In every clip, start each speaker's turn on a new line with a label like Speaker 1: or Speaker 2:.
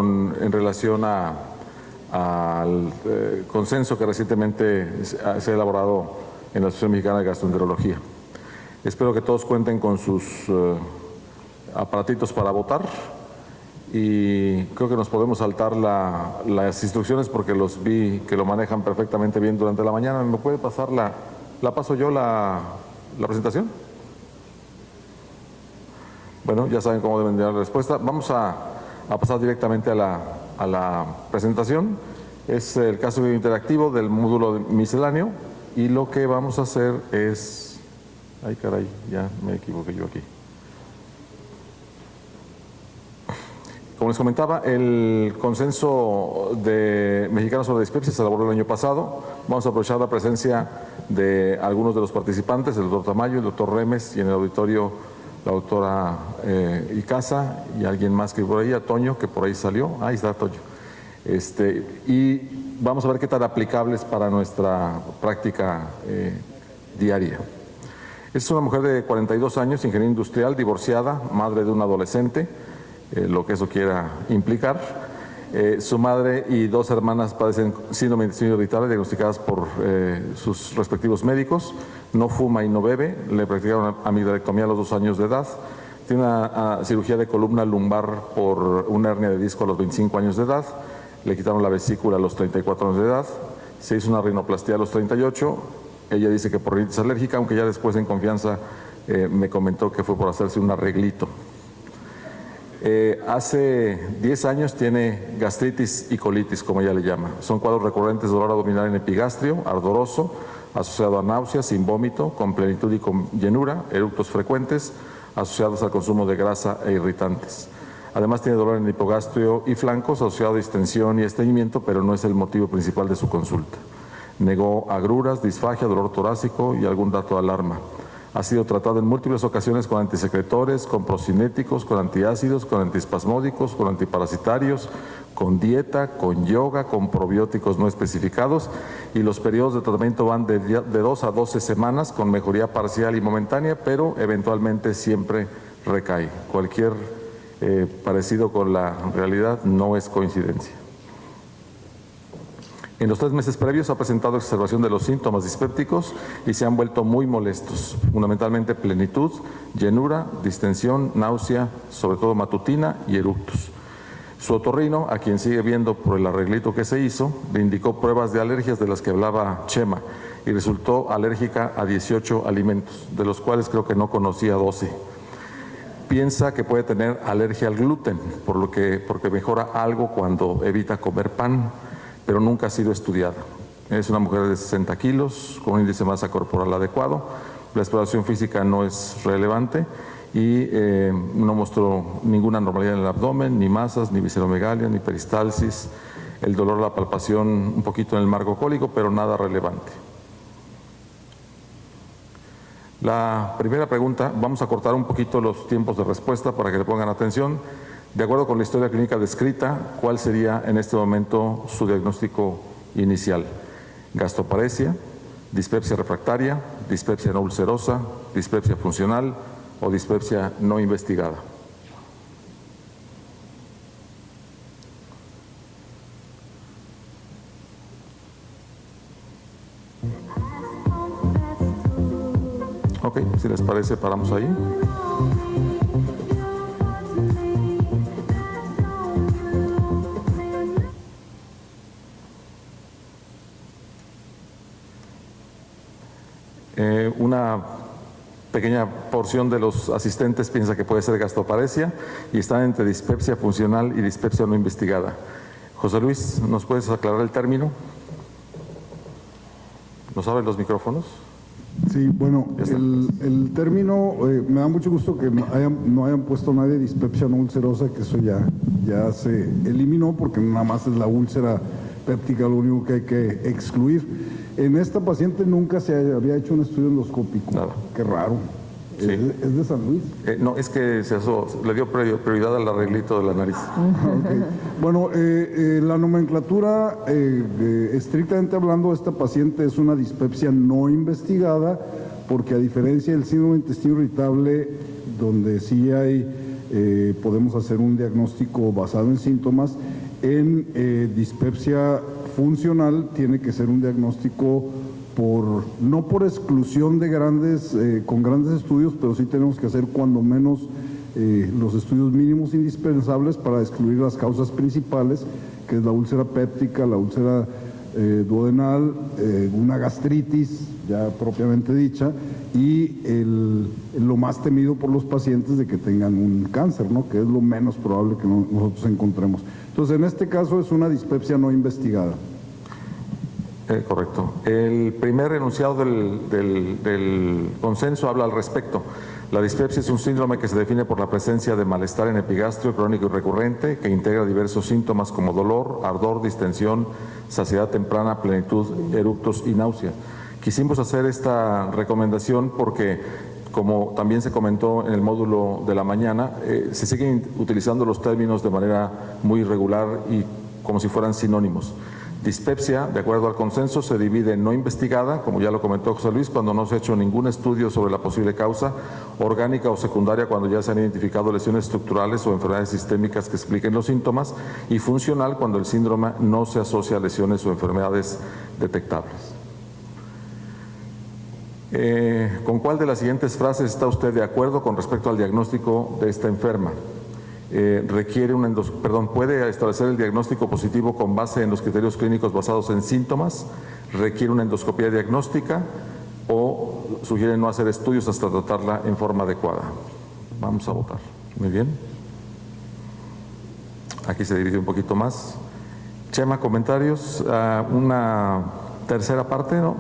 Speaker 1: en relación al consenso que recientemente se ha elaborado en la Asociación Mexicana de Gastroenterología. Espero que todos cuenten con sus aparatitos para votar y creo que nos podemos saltar las instrucciones porque los vi que lo manejan perfectamente bien durante la mañana. ¿Me puede pasar la paso yo la presentación? Bueno, ya saben cómo deben dar la respuesta. Vamos a pasar directamente a la presentación. Es el caso interactivo del módulo misceláneo y lo que vamos a hacer es... Ay, caray, ya me equivoqué yo aquí. Como les comentaba, el consenso de Mexicanos sobre la Dispepsia se elaboró el año pasado. Vamos a aprovechar la presencia de algunos de los participantes, el doctor Tamayo, el doctor Remes y en el auditorio la doctora Icaza y alguien más que por ahí, Toño, que por ahí salió. Ahí está Toño. Y vamos a ver qué tan aplicables para nuestra práctica diaria. Es una mujer de 42 años, ingeniera industrial, divorciada, madre de un adolescente, lo que eso quiera implicar. Su madre y dos hermanas padecen síndrome de intestino irritable diagnosticadas por sus respectivos médicos. No fuma y no bebe, le practicaron amidalectomía a los 2 años de edad. Tiene una cirugía de columna lumbar por una hernia de disco a los 25 años de edad. Le quitaron la vesícula a los 34 años de edad. Se hizo una rinoplastia a los 38. Ella dice que por rinitis alérgica, aunque ya después en confianza me comentó que fue por hacerse un arreglito. Hace 10 años tiene gastritis y colitis, como ella le llama. Son cuadros recurrentes de dolor abdominal en epigastrio, ardoroso, asociado a náuseas, sin vómito, con plenitud y con llenura, eructos frecuentes, asociados al consumo de grasa e irritantes. Además tiene dolor en el hipogastrio y flancos, asociado a distensión y estreñimiento, pero no es el motivo principal de su consulta. Negó agruras, disfagia, dolor torácico y algún dato de alarma. Ha sido tratado en múltiples ocasiones con antisecretores, con procinéticos, con antiácidos, con antiespasmódicos, con antiparasitarios, con dieta, con yoga, con probióticos no especificados y los periodos de tratamiento van de 2 a 12 semanas con mejoría parcial y momentánea, pero eventualmente siempre recae. Cualquier parecido con la realidad no es coincidencia. En los 3 meses previos ha presentado exacerbación de los síntomas dispépticos y se han vuelto muy molestos, fundamentalmente plenitud, llenura, distensión, náusea, sobre todo matutina y eructos. Su otorrino, a quien sigue viendo por el arreglito que se hizo, le indicó pruebas de alergias de las que hablaba Chema y resultó alérgica a 18 alimentos, de los cuales creo que no conocía 12. Piensa que puede tener alergia al gluten, porque mejora algo cuando evita comer pan, pero nunca ha sido estudiada. Es una mujer de 60 kilos, con un índice de masa corporal adecuado, la exploración física no es relevante y no mostró ninguna anormalidad en el abdomen, ni masas, ni visceromegalia, ni peristalsis, el dolor, la palpación un poquito en el marco cólico, pero nada relevante. La primera pregunta, vamos a cortar un poquito los tiempos de respuesta para que le pongan atención. De acuerdo con la historia clínica descrita, ¿cuál sería en este momento su diagnóstico inicial? Gastroparesia, dispepsia refractaria, dispepsia no ulcerosa, dispepsia funcional o dispepsia no investigada. Ok, si les parece, paramos ahí. Una pequeña porción de los asistentes piensa que puede ser gastroparesia y están entre dispepsia funcional y dispepsia no investigada. José Luis, ¿nos puedes aclarar el término? ¿Nos abren los micrófonos?
Speaker 2: Sí, bueno, el término, me da mucho gusto que no hayan puesto nadie dispepsia no ulcerosa, que eso ya se eliminó porque nada más es la úlcera péptica lo único que hay que excluir. En esta paciente nunca se había hecho un estudio endoscópico. Nada. Qué raro. Sí. ¿Es de San Luis?
Speaker 1: No, es que le dio prioridad al arreglito de la nariz.
Speaker 2: Okay. Bueno, la nomenclatura, estrictamente hablando, esta paciente es una dispepsia no investigada, porque a diferencia del síndrome de intestino irritable, donde sí hay podemos hacer un diagnóstico basado en síntomas. En dispepsia funcional tiene que ser un diagnóstico no por exclusión de con grandes estudios, pero sí tenemos que hacer cuando menos los estudios mínimos indispensables para excluir las causas principales, que es la úlcera péptica, la úlcera duodenal, una gastritis ya propiamente dicha, y lo más temido por los pacientes de que tengan un cáncer, ¿no? Que es lo menos probable que nosotros encontremos. Entonces, en este caso es una dispepsia no investigada.
Speaker 1: Correcto. El primer enunciado del consenso habla al respecto. La dispepsia es un síndrome que se define por la presencia de malestar en epigastrio crónico y recurrente que integra diversos síntomas como dolor, ardor, distensión, saciedad temprana, plenitud, eructos y náusea. Quisimos hacer esta recomendación porque, como también se comentó en el módulo de la mañana, se siguen utilizando los términos de manera muy irregular y como si fueran sinónimos. Dispepsia, de acuerdo al consenso, se divide en no investigada, como ya lo comentó José Luis, cuando no se ha hecho ningún estudio sobre la posible causa, orgánica o secundaria, cuando ya se han identificado lesiones estructurales o enfermedades sistémicas que expliquen los síntomas, y funcional, cuando el síndrome no se asocia a lesiones o enfermedades detectables. ¿Con cuál de las siguientes frases está usted de acuerdo con respecto al diagnóstico de esta enferma? Puede establecer el diagnóstico positivo con base en los criterios clínicos basados en síntomas, requiere una endoscopía diagnóstica o sugiere no hacer estudios hasta tratarla en forma adecuada. Vamos a votar. Muy bien. Aquí se divide un poquito más. Chema, comentarios. Una tercera parte, ¿no?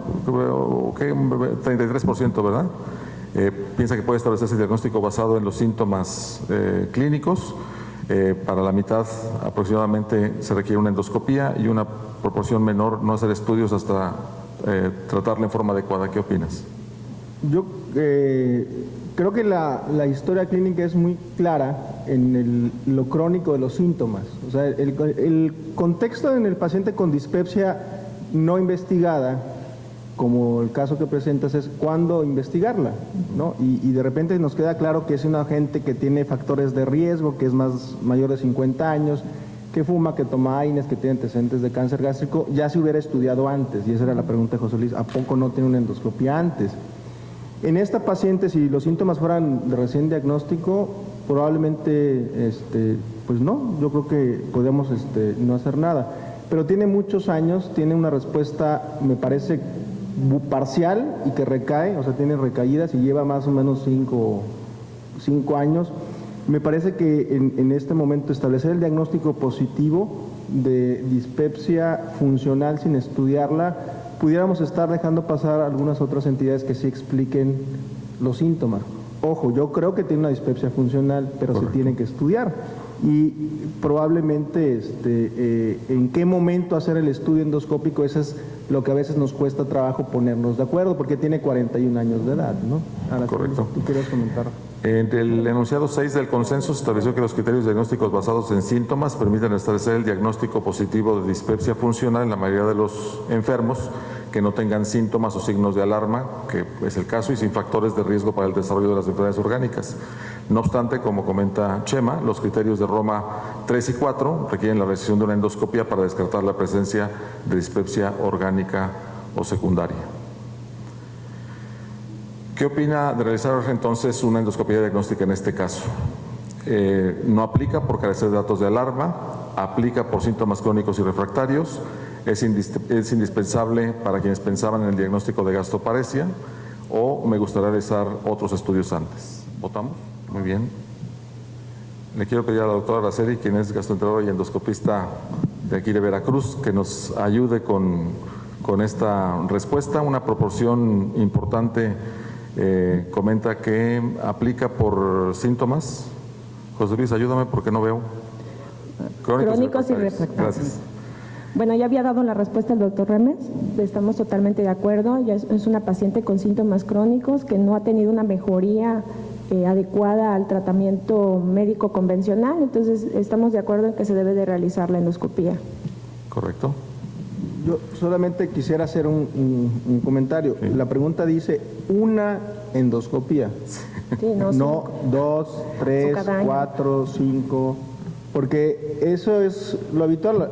Speaker 1: Okay, 33%, ¿verdad? Piensa que puede establecerse el diagnóstico basado en los síntomas clínicos. Para la mitad aproximadamente se requiere una endoscopía y una proporción menor no hacer estudios hasta tratarla en forma adecuada. ¿Qué opinas?
Speaker 3: Yo creo que la historia clínica es muy clara en lo crónico de los síntomas. O sea, el contexto en el paciente con dispepsia no investigada, como el caso que presentas, es cuándo investigarla, ¿no? Y de repente nos queda claro que es una gente que tiene factores de riesgo, que es mayor de 50 años, que fuma, que toma AINES, que tiene antecedentes de cáncer gástrico. Ya se hubiera estudiado antes, y esa era la pregunta de José Luis, ¿a poco no tiene una endoscopia antes? En esta paciente, si los síntomas fueran de recién diagnóstico, probablemente, pues no, yo creo que podemos no hacer nada. Pero tiene muchos años, tiene una respuesta, me parece, parcial y que recae, o sea, tiene recaídas y lleva más o menos 5 años. Me parece que en este momento establecer el diagnóstico positivo de dispepsia funcional sin estudiarla, pudiéramos estar dejando pasar algunas otras entidades que sí expliquen los síntomas. Ojo, yo creo que tiene una dispepsia funcional, pero se tiene que estudiar. Y probablemente en qué momento hacer el estudio endoscópico, eso es lo que a veces nos cuesta trabajo ponernos de acuerdo, porque tiene 41 años de edad, ¿no? Ahora,
Speaker 1: correcto.
Speaker 3: ¿Tú querías comentar?
Speaker 1: En el enunciado 6 del consenso se estableció que los criterios diagnósticos basados en síntomas permiten establecer el diagnóstico positivo de dispepsia funcional en la mayoría de los enfermos que no tengan síntomas o signos de alarma, que es el caso, y sin factores de riesgo para el desarrollo de las enfermedades orgánicas. No obstante, como comenta Chema, los criterios de Roma 3 y 4 requieren la realización de una endoscopía para descartar la presencia de dispepsia orgánica o secundaria. ¿Qué opina de realizar entonces una endoscopía diagnóstica en este caso? No aplica por carecer de datos de alarma, aplica por síntomas crónicos y refractarios, es indispensable para quienes pensaban en el diagnóstico de gastroparesia, o me gustaría realizar otros estudios antes. ¿Votamos? Muy bien. Le quiero pedir a la doctora Araceli, quien es gastroenteróloga y endoscopista de aquí de Veracruz, que nos ayude con esta respuesta. Una proporción importante comenta que aplica por síntomas. José Luis, ayúdame porque no veo.
Speaker 4: Crónicos y refractarios.
Speaker 1: Gracias.
Speaker 4: Bueno, ya había dado la respuesta el doctor Remes, estamos totalmente de acuerdo. Ya es una paciente con síntomas crónicos que no ha tenido una mejoría adecuada al tratamiento médico convencional, entonces estamos de acuerdo en que se debe de realizar la endoscopía.
Speaker 1: Correcto.
Speaker 3: Yo solamente quisiera hacer un comentario. Sí. La pregunta dice una endoscopía.
Speaker 4: Sí, no,
Speaker 3: No 2, 3,
Speaker 4: cada año.
Speaker 3: 4, 5, porque eso es lo habitual.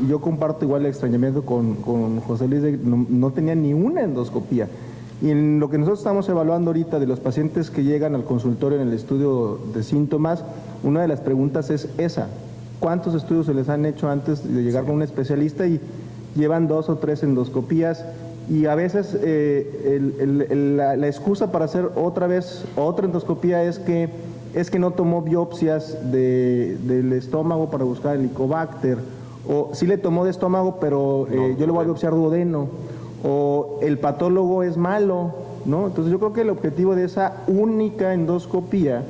Speaker 3: Yo comparto igual el extrañamiento con José Luis, de que no tenía ni una endoscopía. Y en lo que nosotros estamos evaluando ahorita de los pacientes que llegan al consultorio en el estudio de síntomas, una de las preguntas es esa: ¿cuántos estudios se les han hecho antes de llegar con un especialista? Y llevan 2 o 3 endoscopías. Y a veces la excusa para hacer otra vez otra endoscopía es que no tomó biopsias del estómago para buscar el Helicobacter, o sí le tomó de estómago, pero yo le voy a biopsiar duodeno, o el patólogo es malo, ¿no? Entonces yo creo que el objetivo de esa única endoscopía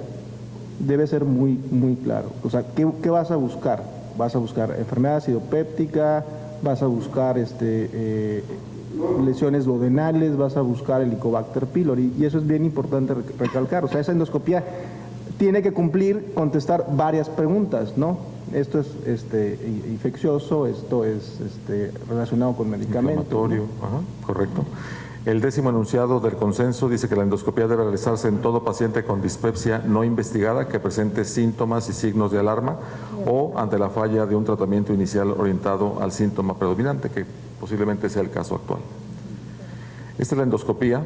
Speaker 3: debe ser muy, muy claro. O sea, ¿qué vas a buscar? Vas a buscar enfermedad acidopéptica, vas a buscar lesiones duodenales, vas a buscar el Helicobacter pylori, y eso es bien importante recalcar. O sea, esa endoscopía tiene que contestar varias preguntas, ¿no? Esto es infeccioso, esto es relacionado con medicamentos,
Speaker 1: Inflamatorio,
Speaker 3: ¿no?
Speaker 1: ajá, correcto. El 10º enunciado del consenso dice que la endoscopía debe realizarse en todo paciente con dispepsia no investigada que presente síntomas y signos de alarma o ante la falla de un tratamiento inicial orientado al síntoma predominante, que posiblemente sea el caso actual. Esta es la endoscopía.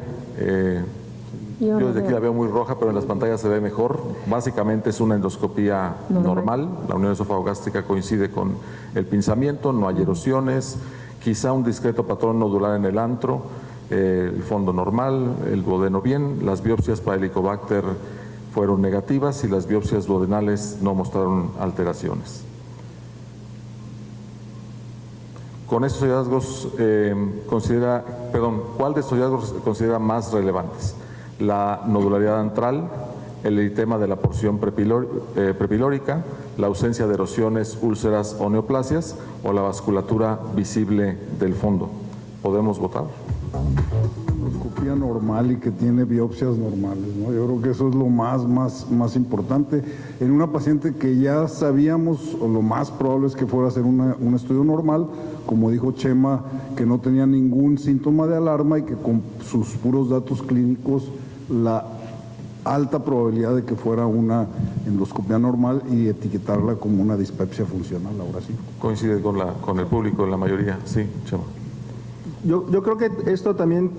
Speaker 1: Yo desde aquí la veo muy roja, pero en las pantallas se ve mejor. Básicamente es una endoscopía normal. La unión esofagogástrica coincide con el pinzamiento, no hay erosiones, quizá un discreto patrón nodular en el antro, el fondo normal, el duodeno bien. Las biopsias para Helicobacter fueron negativas y las biopsias duodenales no mostraron alteraciones. Con estos hallazgos, ¿cuál de estos hallazgos considera más relevantes? La nodularidad antral, el eritema de la porción prepilórica, la ausencia de erosiones, úlceras o neoplasias, o la vasculatura visible del fondo. ¿Podemos votar?
Speaker 2: Endoscopía normal y que tiene biopsias normales, ¿no? Yo creo que eso es lo más importante. En una paciente que ya sabíamos, o lo más probable es que fuera a hacer un estudio normal, como dijo Chema, que no tenía ningún síntoma de alarma y que con sus puros datos clínicos, la alta probabilidad de que fuera una endoscopía normal y etiquetarla como una dispepsia funcional, ahora sí.
Speaker 1: Coincide con el público en la mayoría, sí, Chema.
Speaker 3: Yo creo que esto también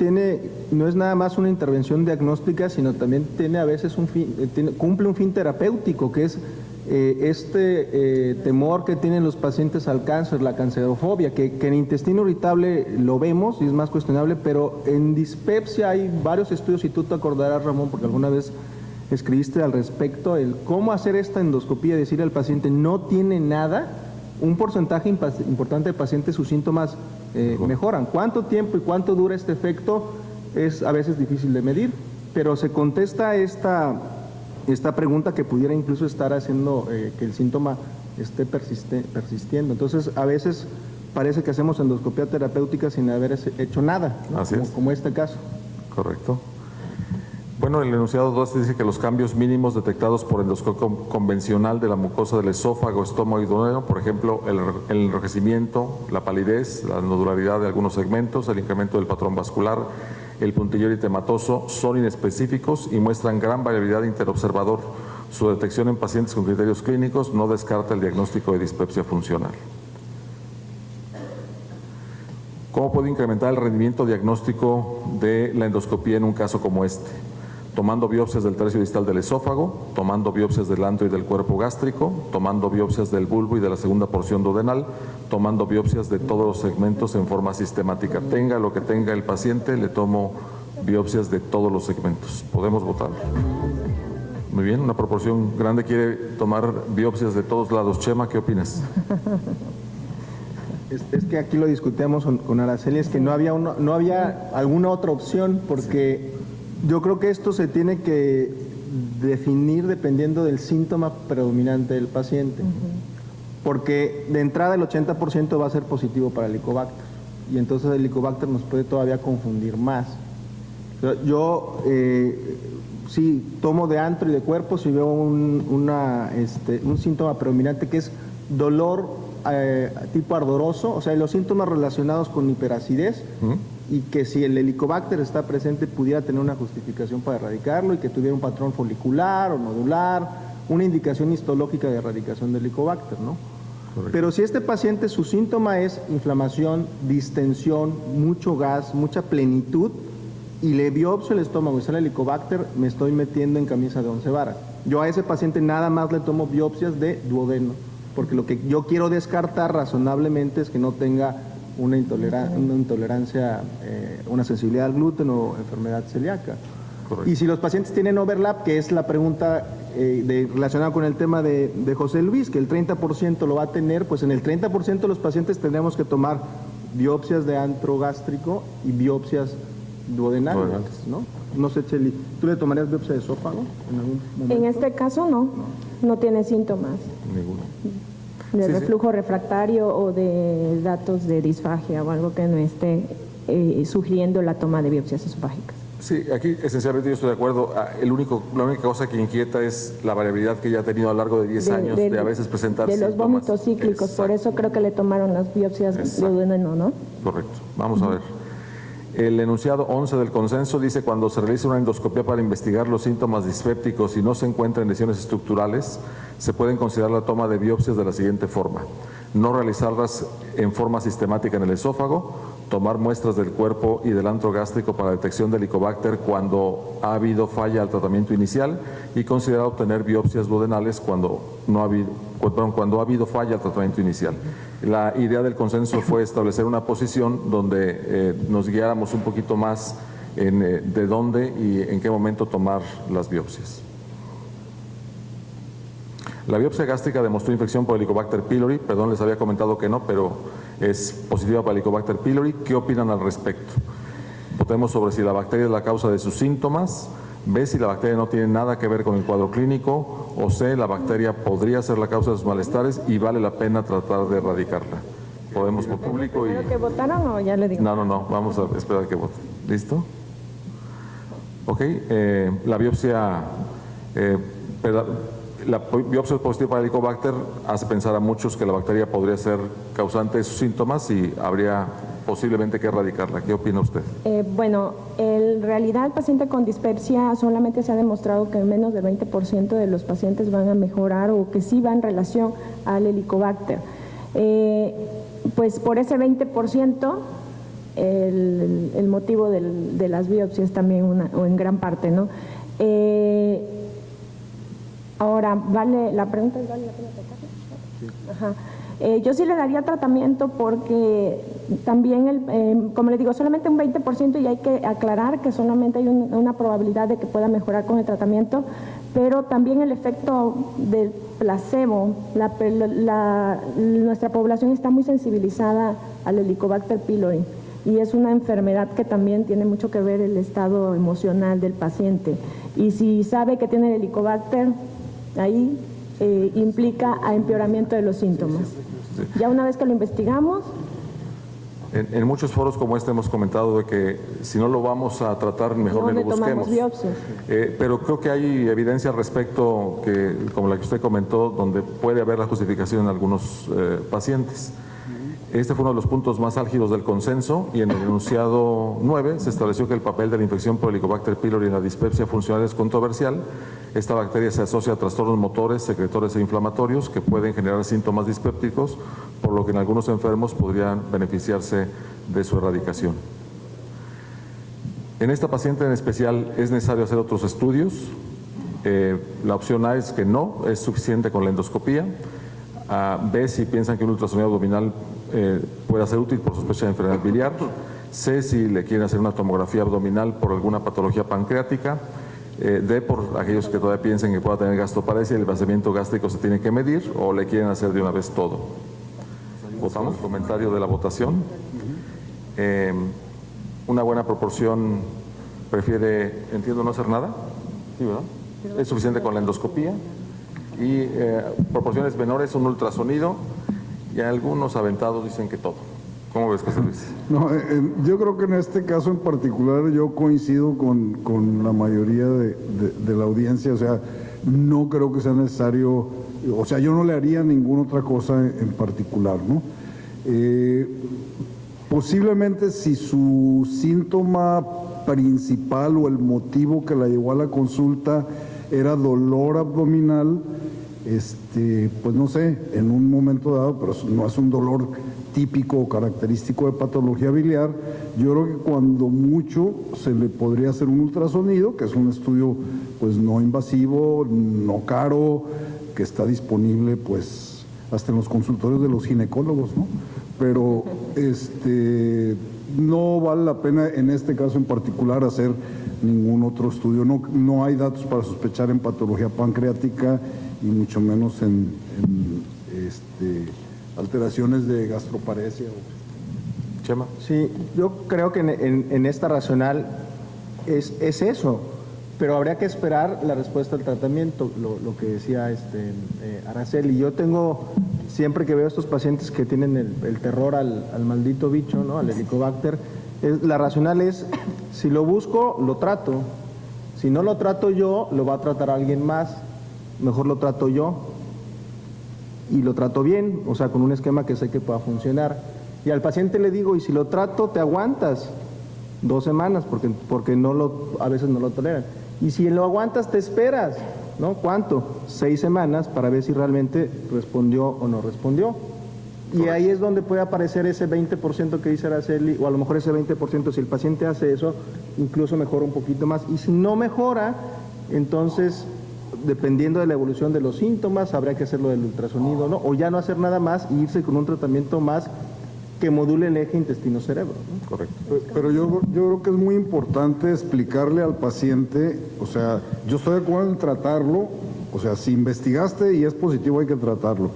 Speaker 3: no es nada más una intervención diagnóstica, sino también tiene a veces cumple un fin terapéutico, que es temor que tienen los pacientes al cáncer, la cancerofobia, que en intestino irritable lo vemos y es más cuestionable, pero en dispepsia hay varios estudios, y tú te acordarás, Ramón, porque alguna vez escribiste al respecto, el cómo hacer esta endoscopía, decirle al paciente no tiene nada. Un porcentaje importante de pacientes, sus síntomas mejoran. ¿Cuánto tiempo y cuánto dura este efecto? Es a veces difícil de medir, pero se contesta esta pregunta, que pudiera incluso estar haciendo que el síntoma esté persistiendo. Entonces, a veces parece que hacemos endoscopía terapéutica sin haber hecho nada, ¿no?
Speaker 1: Así es.
Speaker 3: Como este caso.
Speaker 1: Correcto. Bueno, el enunciado 2 dice que los cambios mínimos detectados por endoscopia convencional de la mucosa del esófago, estómago y duodeno, por ejemplo, el enrojecimiento, la palidez, la nodularidad de algunos segmentos, el incremento del patrón vascular, el puntillo eritematoso, son inespecíficos y muestran gran variabilidad interobservador. Su detección en pacientes con criterios clínicos no descarta el diagnóstico de dispepsia funcional. ¿Cómo puede incrementar el rendimiento diagnóstico de la endoscopía en un caso como este? Tomando biopsias del tercio distal del esófago, tomando biopsias del antro y del cuerpo gástrico, tomando biopsias del bulbo y de la segunda porción duodenal, tomando biopsias de todos los segmentos en forma sistemática. Tenga lo que tenga el paciente, le tomo biopsias de todos los segmentos. ¿Podemos votar? Muy bien, una proporción grande quiere tomar biopsias de todos lados. Chema, ¿qué opinas?
Speaker 3: Es que aquí lo discutíamos con Araceli, es que no había alguna otra opción, porque yo creo que esto se tiene que definir dependiendo del síntoma predominante del paciente, porque de entrada el 80% va a ser positivo para el Helicobacter, y entonces el Helicobacter nos puede todavía confundir más. Yo sí tomo de antro y de cuerpo si veo un síntoma predominante que es dolor tipo ardoroso, o sea, los síntomas relacionados con hiperacidez, y que si el Helicobacter está presente pudiera tener una justificación para erradicarlo y que tuviera un patrón folicular o nodular, una indicación histológica de erradicación del Helicobacter, ¿no?
Speaker 1: Correcto.
Speaker 3: Pero si este paciente su síntoma es inflamación, distensión, mucho gas, mucha plenitud y le biopsio el estómago y sale el Helicobacter, me estoy metiendo en camisa de 11 varas. Yo a ese paciente nada más le tomo biopsias de duodeno, porque lo que yo quiero descartar razonablemente es que no tenga una intolerancia, una sensibilidad al gluten o enfermedad celíaca.
Speaker 1: Correcto.
Speaker 3: Y si los pacientes tienen overlap, que es la pregunta relacionada con el tema de José Luis, que el 30% lo va a tener, pues en el 30% de los pacientes tendremos que tomar biopsias de antro gástrico y biopsias duodenales, ¿no? No sé, Cheli, ¿tú le tomarías biopsia de esófago en algún momento?
Speaker 4: En este caso no tiene síntomas
Speaker 1: Ninguno.
Speaker 4: de
Speaker 1: Sí, sí.
Speaker 4: reflujo refractario o de datos de disfagia o algo que no esté sugiriendo la toma de biopsias esofágicas.
Speaker 1: Sí, aquí esencialmente yo estoy de acuerdo. La única cosa que inquieta es la variabilidad que ya ha tenido a lo largo de 10 años de a veces presentar
Speaker 4: de los
Speaker 1: síntomas.
Speaker 4: vómitos cíclicos, por eso creo que le tomaron las biopsias de duodeno, ¿no?
Speaker 1: Correcto. Vamos a ver. El enunciado 11 del consenso dice: cuando se realiza una endoscopia para investigar los síntomas dispépticos y no se encuentran lesiones estructurales, se pueden considerar la toma de biopsias de la siguiente forma: no realizarlas en forma sistemática en el esófago, tomar muestras del cuerpo y del antro gástrico para detección del Helicobacter cuando ha habido falla al tratamiento inicial y considerar obtener biopsias duodenales cuando ha habido falla al tratamiento inicial. La idea del consenso fue establecer una posición donde nos guiáramos un poquito más en de dónde y en qué momento tomar las biopsias. La biopsia gástrica demostró infección por Helicobacter pylori. Perdón, les había comentado que no, pero es positiva para Helicobacter pylori. ¿Qué opinan al respecto? Votemos sobre si la bacteria es la causa de sus síntomas. B, si la bacteria no tiene nada que ver con el cuadro clínico. O C, la bacteria podría ser la causa de sus malestares y vale la pena tratar de erradicarla. Podemos por público y...
Speaker 4: ¿Primero que votaron o ya le digo?
Speaker 1: No, vamos a esperar que voten. ¿Listo? Ok, la biopsia... la biopsia positiva para Helicobacter hace pensar a muchos que la bacteria podría ser causante de sus síntomas y habría posiblemente que erradicarla. ¿Qué opina usted?
Speaker 4: Bueno, en realidad el paciente con dispepsia solamente se ha demostrado que menos del 20% de los pacientes van a mejorar o que sí va en relación al Helicobacter. Pues por ese 20%, el motivo de las biopsias también o en gran parte, ¿no? Ahora, la pregunta es, ¿vale la pena tratarlo? Sí. Ajá. Yo sí le daría tratamiento porque también, como le digo, solamente un 20% y hay que aclarar que solamente hay una probabilidad de que pueda mejorar con el tratamiento, pero también el efecto del placebo, nuestra población está muy sensibilizada al Helicobacter pylori y es una enfermedad que también tiene mucho que ver el estado emocional del paciente. Y si sabe que tiene el Helicobacter, ahí implica a empeoramiento de los síntomas.
Speaker 1: Sí.
Speaker 4: Ya una vez que lo investigamos...
Speaker 1: En muchos foros como este hemos comentado de que si no lo vamos a tratar, mejor ni lo busquemos.
Speaker 4: Biopsias.
Speaker 1: Pero creo que hay evidencia al respecto, como la que usted comentó, donde puede haber la justificación en algunos pacientes. Este fue uno de los puntos más álgidos del consenso y en el enunciado 9 se estableció que el papel de la infección por Helicobacter pylori en la dispepsia funcional es controversial. Esta bacteria se asocia a trastornos motores, secretores e inflamatorios que pueden generar síntomas dispépticos, por lo que en algunos enfermos podrían beneficiarse de su erradicación. En esta paciente en especial es necesario hacer otros estudios. La opción A es que no, es suficiente con la endoscopía. B, si piensan que un ultrasonido abdominal puede ser útil por sospecha de enfermedad biliar. C, si le quieren hacer una tomografía abdominal por alguna patología pancreática. D, por aquellos que todavía piensen que pueda tener gastroparesia y el vaciamiento gástrico se tiene que medir, o le quieren hacer de una vez todo. Votamos. Comentario de la votación. Una buena proporción prefiere, entiendo, no hacer nada. Sí, ¿verdad? Es suficiente con la endoscopía. Y proporciones menores, un ultrasonido, y algunos aventados dicen que todo. ¿Cómo ves, José Luis?
Speaker 2: No, yo creo que en este caso en particular yo coincido con la mayoría de la audiencia, o sea, no creo que sea necesario, o sea, yo no le haría ninguna otra cosa en particular, ¿no? posiblemente si su síntoma principal o el motivo que la llevó a la consulta era dolor abdominal, pues no sé, en un momento dado, pero no es un dolor típico o característico de patología biliar, yo creo que cuando mucho se le podría hacer un ultrasonido, que es un estudio pues no invasivo, no caro, que está disponible pues hasta en los consultorios de los ginecólogos, ¿no? Pero no vale la pena en este caso en particular hacer ningún otro estudio. No hay datos para sospechar en patología pancreática y mucho menos en alteraciones de gastroparesia.
Speaker 1: Chema.
Speaker 3: Sí, yo creo que en esta racional es eso, pero habría que esperar la respuesta al tratamiento, lo que decía Araceli. Yo tengo, siempre que veo a estos pacientes que tienen el terror al maldito bicho, ¿no? Al Helicobacter, la racional es, si lo busco, lo trato. Si no lo trato yo, lo va a tratar alguien más. Mejor lo trato yo. Y lo trato bien, o sea, con un esquema que sé que pueda funcionar. Y al paciente le digo, y si lo trato, te aguantas 2 semanas, porque a veces no lo toleran. Y si lo aguantas, te esperas, ¿no? ¿Cuánto? 6 semanas para ver si realmente respondió o no respondió. Y ahí es donde puede aparecer ese 20% que dice Araceli, o a lo mejor ese 20%, si el paciente hace eso, incluso mejora un poquito más. Y si no mejora, entonces, dependiendo de la evolución de los síntomas, habría que hacerlo del ultrasonido, ¿no? O ya no hacer nada más e irse con un tratamiento más que module el eje intestino-cerebro, ¿no?
Speaker 1: Correcto.
Speaker 2: Pero yo creo que es muy importante explicarle al paciente, o sea, yo estoy de acuerdo en tratarlo, o sea, si investigaste y es positivo hay que tratarlo,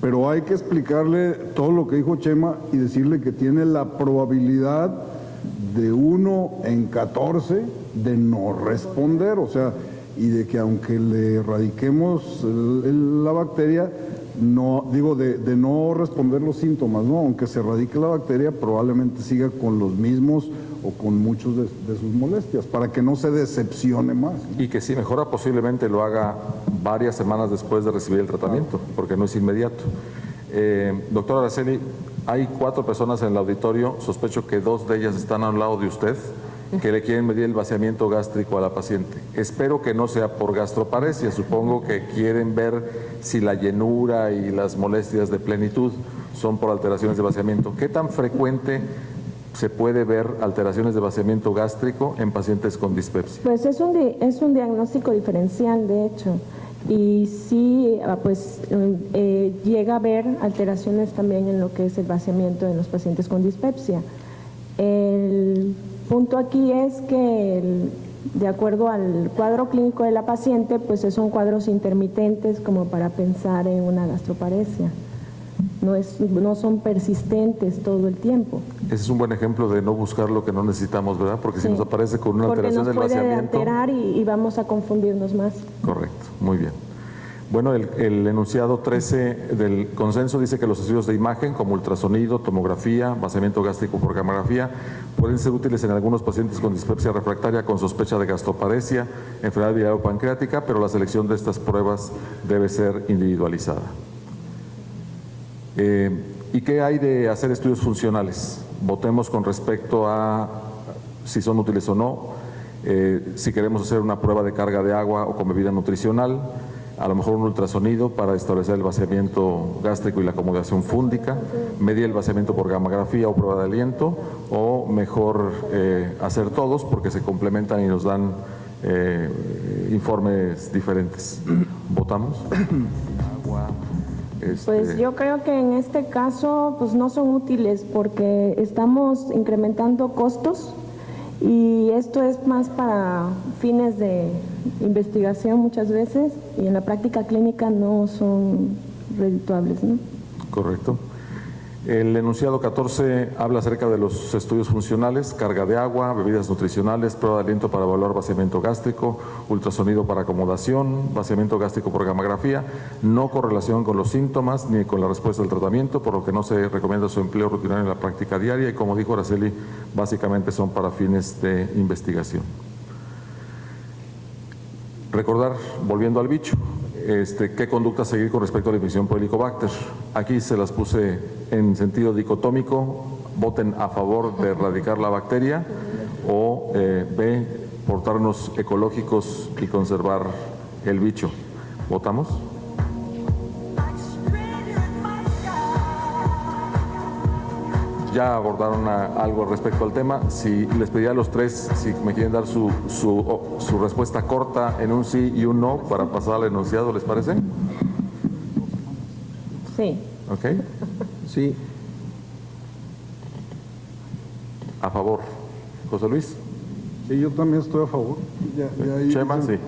Speaker 2: pero hay que explicarle todo lo que dijo Chema y decirle que tiene la probabilidad de 1 en 14 de no responder, o sea, y de que aunque le erradiquemos la bacteria, no digo de no responder los síntomas, ¿no? Aunque se erradique la bacteria, probablemente siga con los mismos o con muchos de sus molestias, para que no se decepcione más.
Speaker 1: Y que si mejora, posiblemente lo haga varias semanas después de recibir el tratamiento, porque no es inmediato. Doctora Araceli, hay 4 personas en el auditorio, sospecho que 2 de ellas están al lado de usted, que le quieren medir el vaciamiento gástrico a la paciente. Espero que no sea por gastroparesia, supongo que quieren ver si la llenura y las molestias de plenitud son por alteraciones de vaciamiento. ¿Qué tan frecuente se puede ver alteraciones de vaciamiento gástrico en pacientes con dispepsia?
Speaker 4: Pues es un diagnóstico diferencial, de hecho, y sí, pues llega a haber alteraciones también en lo que es el vaciamiento en los pacientes con dispepsia. El punto aquí es que de acuerdo al cuadro clínico de la paciente, pues son cuadros intermitentes como para pensar en una gastroparesia. No son persistentes todo el tiempo.
Speaker 1: Ese es un buen ejemplo de no buscar lo que no necesitamos, ¿verdad? Porque si
Speaker 4: Sí.
Speaker 1: nos aparece con una alteración del
Speaker 4: porque nos puede
Speaker 1: vaciamiento...
Speaker 4: alterar y vamos a confundirnos más.
Speaker 1: Correcto, muy bien. Bueno, el enunciado 13 del consenso dice que los estudios de imagen como ultrasonido, tomografía, vaciamiento gástrico por gamografía pueden ser útiles en algunos pacientes con dispepsia refractaria con sospecha de gastroparesia, enfermedad biliar o pancreática, pero la selección de estas pruebas debe ser individualizada. ¿Y qué hay de hacer estudios funcionales? Votemos con respecto a si son útiles o no, si queremos hacer una prueba de carga de agua o con bebida nutricional, a lo mejor un ultrasonido para establecer el vaciamiento gástrico y la acomodación fúndica, medir el vaciamiento por gamografía o prueba de aliento, o mejor hacer todos porque se complementan y nos dan informes diferentes. ¿Votamos? Agua.
Speaker 4: Pues yo creo que en este caso pues no son útiles porque estamos incrementando costos y esto es más para fines de investigación muchas veces y en la práctica clínica no son redituables, ¿no?
Speaker 1: Correcto. El enunciado 14 habla acerca de los estudios funcionales, carga de agua, bebidas nutricionales, prueba de aliento para evaluar vaciamiento gástrico, ultrasonido para acomodación, vaciamiento gástrico por gamografía, no correlación con los síntomas ni con la respuesta del tratamiento, por lo que no se recomienda su empleo rutinario en la práctica diaria y, como dijo Araceli, básicamente son para fines de investigación. Recordar, volviendo al bicho, qué conducta seguir con respecto a la infección por Helicobacter. Aquí se las puse en sentido dicotómico, voten a favor de erradicar la bacteria o B, portarnos ecológicos y conservar el bicho. ¿Votamos? Ya abordaron algo respecto al tema. Si les pedí a los tres si me quieren dar su respuesta corta en un sí y un no para pasar al enunciado, ¿les parece?
Speaker 4: Sí.
Speaker 1: ¿Ok?
Speaker 3: Sí.
Speaker 1: A favor. José Luis.
Speaker 2: Sí, yo también estoy a favor. ahí
Speaker 1: Chema,
Speaker 2: dicen-
Speaker 1: sí.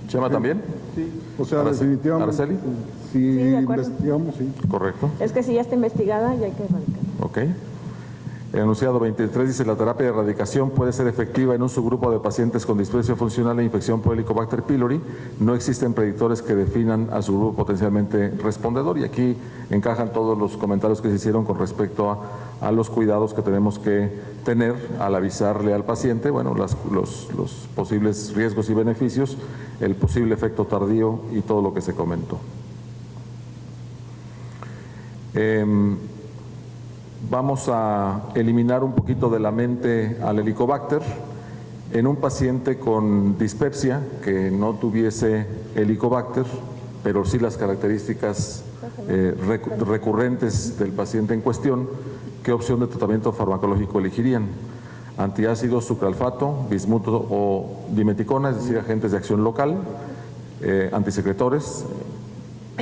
Speaker 1: Chema también.
Speaker 2: Sí, o sea,
Speaker 1: Araceli.
Speaker 2: definitivamente.
Speaker 1: Araceli.
Speaker 2: Si
Speaker 4: Sí, de acuerdo.
Speaker 2: investigamos, sí.
Speaker 1: Correcto.
Speaker 4: Es que si ya está investigada, ya hay que erradicar.
Speaker 1: Ok. El enunciado 23 dice: la terapia de erradicación puede ser efectiva en un subgrupo de pacientes con displasia funcional e infección por Helicobacter pylori. No existen predictores que definan al subgrupo potencialmente respondedor. Y aquí encajan todos los comentarios que se hicieron con respecto a los cuidados que tenemos que tener al avisarle al paciente, bueno, los posibles riesgos y beneficios, el posible efecto tardío y todo lo que se comentó. Vamos a eliminar un poquito de la mente al Helicobacter en un paciente con dispepsia que no tuviese Helicobacter, pero sí las características recurrentes del paciente en cuestión. ¿Qué opción de tratamiento farmacológico elegirían? Antiácido, sucralfato, bismuto o dimeticona, es decir, agentes de acción local, antisecretores,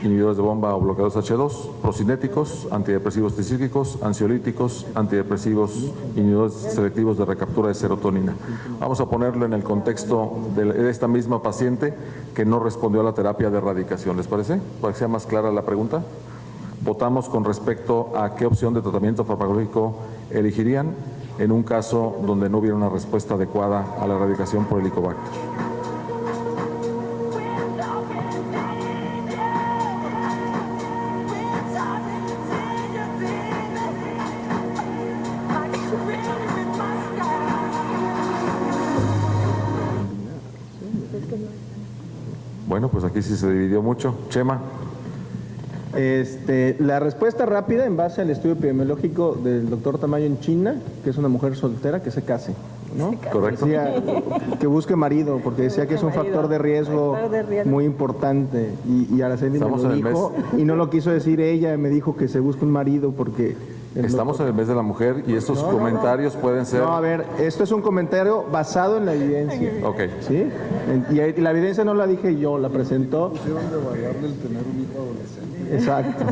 Speaker 1: inhibidores de bomba o bloqueadores H2, procinéticos, antidepresivos tricíclicos, ansiolíticos, antidepresivos, inhibidores selectivos de recaptura de serotonina. Vamos a ponerlo en el contexto de esta misma paciente que no respondió a la terapia de erradicación. ¿Les parece? Para que sea más clara la pregunta. Votamos con respecto a qué opción de tratamiento farmacológico elegirían en un caso donde no hubiera una respuesta adecuada a la erradicación por Helicobacter. Bueno, pues aquí sí se dividió mucho. Chema.
Speaker 3: La respuesta rápida en base al estudio epidemiológico del doctor Tamayo en China, que es una mujer soltera, que se case, ¿no?
Speaker 1: Correcto.
Speaker 3: Decía que busque marido, porque decía que es un factor de riesgo muy importante. Y Araceli me
Speaker 1: Estamos
Speaker 3: lo
Speaker 1: en el
Speaker 3: dijo, y no lo quiso decir ella, me dijo que se busque un marido porque...
Speaker 1: Estamos en el mes de la mujer y estos comentarios pueden ser...
Speaker 3: No, a ver, esto es un comentario basado en la evidencia.
Speaker 1: Ok.
Speaker 3: ¿Sí? Y la evidencia no la dije yo, la presentó.
Speaker 2: Pusieron de variable el tener un hijo adolescente.
Speaker 3: Exacto.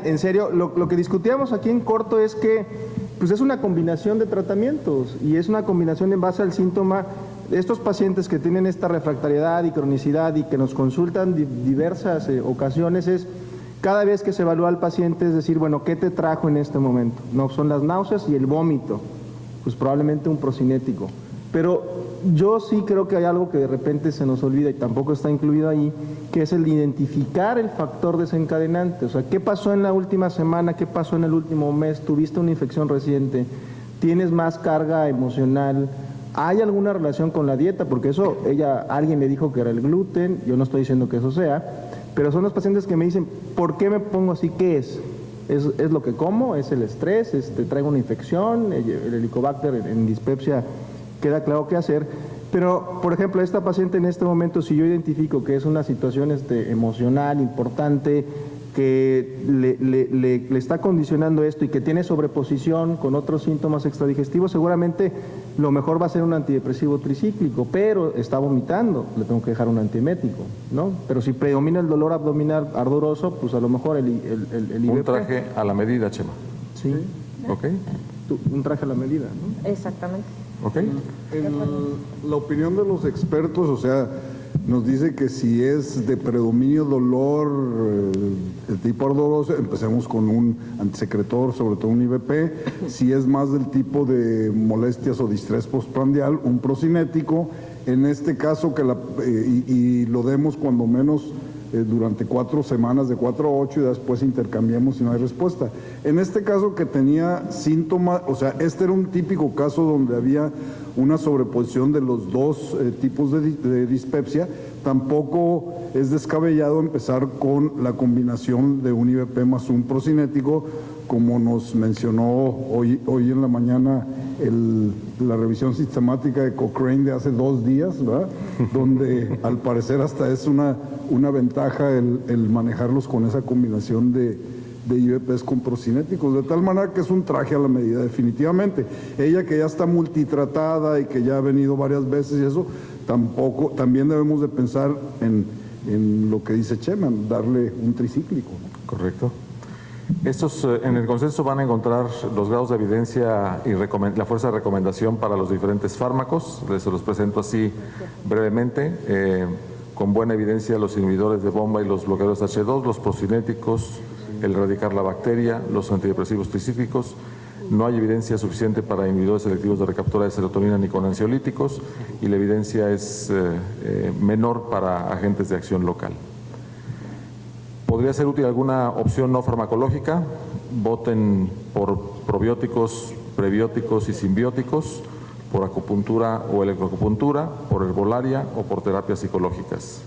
Speaker 3: En serio, lo que discutíamos aquí en corto es que pues es una combinación de tratamientos y es una combinación en base al síntoma. Estos pacientes que tienen esta refractariedad y cronicidad y que nos consultan diversas ocasiones es cada vez que se evalúa al paciente, es decir, bueno, ¿qué te trajo en este momento? No, son las náuseas y el vómito, pues probablemente un procinético. Pero yo sí creo que hay algo que de repente se nos olvida y tampoco está incluido ahí, que es el de identificar el factor desencadenante. O sea, ¿qué pasó en la última semana? ¿Qué pasó en el último mes? ¿Tuviste una infección reciente? ¿Tienes más carga emocional? ¿Hay alguna relación con la dieta? Porque eso, alguien me dijo que era el gluten, yo no estoy diciendo que eso sea, pero son los pacientes que me dicen, ¿por qué me pongo así? ¿Qué es? ¿Es lo que como? ¿Es el estrés? ¿Traigo una infección? El Helicobacter en dispepsia queda claro qué hacer. Pero, por ejemplo, esta paciente en este momento, si yo identifico que es una situación emocional importante, que le está condicionando esto y que tiene sobreposición con otros síntomas extradigestivos, seguramente lo mejor va a ser un antidepresivo tricíclico, pero está vomitando, le tengo que dejar un antiemético, ¿no? Pero si predomina el dolor abdominal ardoroso, pues a lo mejor el IBP.
Speaker 1: Un traje a la medida, Chema.
Speaker 3: Sí.
Speaker 1: ¿Ok?
Speaker 3: Un traje a la medida, ¿no?
Speaker 4: Exactamente.
Speaker 1: ¿Ok?
Speaker 2: La opinión de los expertos, o sea, nos dice que si es de predominio dolor de tipo ardoroso, empecemos con un antisecretor, sobre todo un IBP. Si es más del tipo de molestias o distrés postprandial, un procinético. En este caso, y lo demos cuando menos durante 4 semanas, de 4 a 8, y después intercambiamos si no hay respuesta. En este caso que tenía síntomas, o sea, este era un típico caso donde había una sobreposición de los dos tipos de dispepsia, tampoco es descabellado empezar con la combinación de un IVP más un procinético, como nos mencionó hoy en la mañana la revisión sistemática de Cochrane de hace 2 días, ¿verdad? Donde al parecer hasta es una ventaja el manejarlos con esa combinación de IVPs con procinéticos, de tal manera que es un traje a la medida definitivamente. Ella que ya está multitratada y que ya ha venido varias veces y eso, también debemos de pensar en lo que dice Chema, darle un tricíclico, ¿no?
Speaker 1: Correcto. Estos en el consenso van a encontrar los grados de evidencia y la fuerza de recomendación para los diferentes fármacos. Se los presento así brevemente. Con buena evidencia los inhibidores de bomba y los bloqueadores H2, los procinéticos, el erradicar la bacteria, los antidepresivos tricíclicos. No hay evidencia suficiente para inhibidores selectivos de recaptura de serotonina ni con ansiolíticos, y la evidencia es menor para agentes de acción local. ¿Podría ser útil alguna opción no farmacológica? Voten por probióticos, prebióticos y simbióticos, por acupuntura o electroacupuntura, por herbolaria o por terapias psicológicas.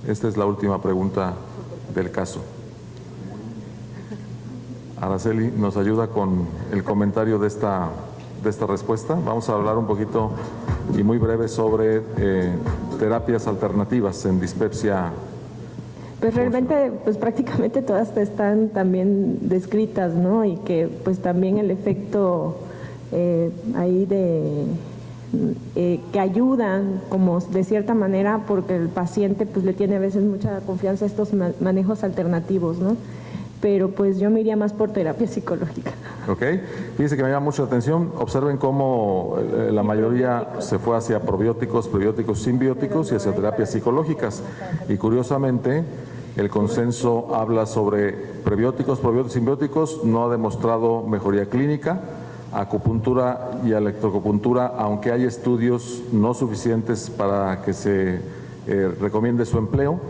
Speaker 1: Esta es la última pregunta del caso. Araceli nos ayuda con el comentario de esta respuesta. Vamos a hablar un poquito y muy breve sobre terapias alternativas en dispepsia.
Speaker 4: Pues realmente, pues prácticamente todas están también descritas, ¿no? Y que pues también el efecto ahí que ayudan como de cierta manera, porque el paciente pues le tiene a veces mucha confianza a estos manejos alternativos, ¿no? Pero pues yo me iría más por terapia psicológica.
Speaker 1: Ok, fíjense que me llama mucho la atención, observen cómo la mayoría se fue hacia probióticos, prebióticos, simbióticos y hacia terapias psicológicas. Y curiosamente, el consenso habla sobre prebióticos, probióticos, simbióticos, no ha demostrado mejoría clínica. Acupuntura y electroacupuntura, aunque hay estudios no suficientes para que se recomiende su empleo,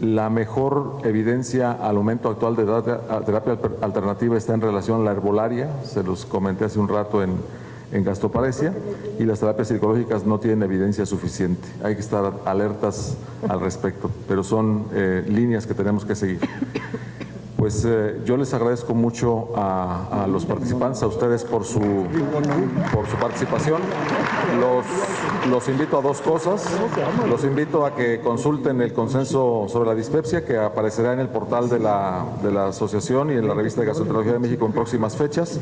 Speaker 1: la mejor evidencia al momento actual de terapia alternativa está en relación a la herbolaria, se los comenté hace un rato en gastroparesia, y las terapias psicológicas no tienen evidencia suficiente. Hay que estar alertas al respecto, pero son líneas que tenemos que seguir. Pues yo les agradezco mucho a los participantes, a ustedes por su participación. Los invito a 2 cosas. Los invito a que consulten el consenso sobre la dispepsia, que aparecerá en el portal de la asociación y en la revista de Gastroenterología de México en próximas fechas.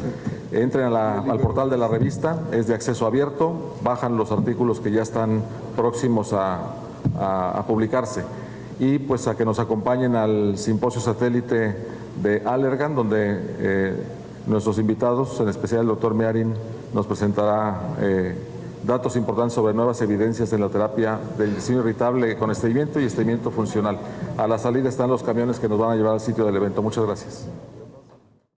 Speaker 1: Entren al portal de la revista, es de acceso abierto, bajan los artículos que ya están próximos a publicarse. Y pues a que nos acompañen al simposio satélite de Allergan, donde nuestros invitados, en especial el doctor Mearin, nos presentará datos importantes sobre nuevas evidencias en la terapia del intestino irritable con estreñimiento y estreñimiento funcional. A la salida están los camiones que nos van a llevar al sitio del evento. Muchas gracias.